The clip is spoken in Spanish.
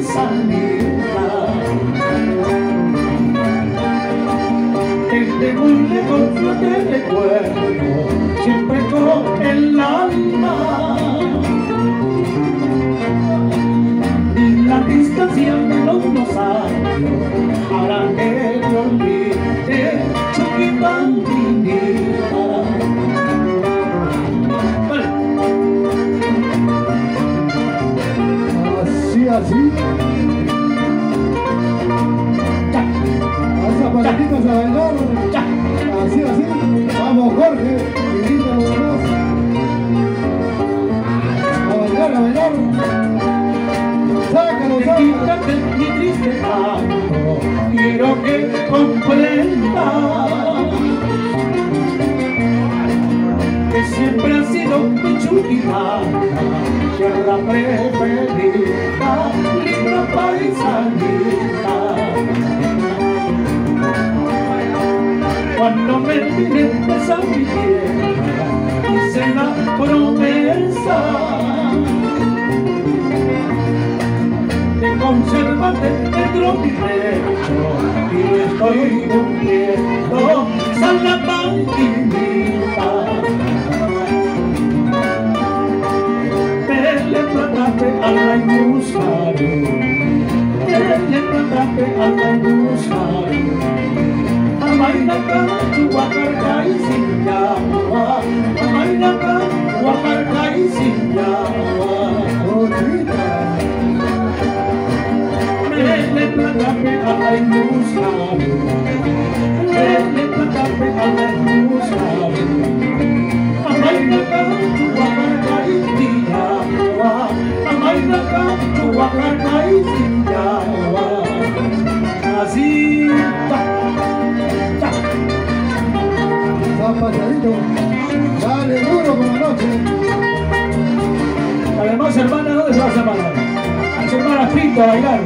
paisanita. Desde muy lejos yo te recuerdo, siempre con el alma. Y la distancia de los 2 años hará que te olvide, Chuquibambinita. Así. Hasta paletitas a bailar. Así. Vamos, Jorge. Invita a los demás. A bailar. Sácalo. Quítate mi triste canto, quiero que comprendas que siempre ha sido mi Chuquibamba, tierra preferida, linda paisanita. Cuando me miré esa mi tierra, hice la promesa de conservarte dentro de mi pecho, y lo estoy cumpliendo, Salapamquinita. Le plantaste a la industria, le plantaste a la industria. Amainaka, Chuacarca y Sinyawa, Amainaka, Chuacarca y Sinyawa. Le plantaste a la industria, le plantaste a la industria. Amainaka, Chuacarca y Sinyawa, Amainaka, Chuacarca y Sinyawa. Así. Pasadito, dale duro con la noche. Además, hermana, ¿dónde se vas a parar? A su hermana Pinto a bailar.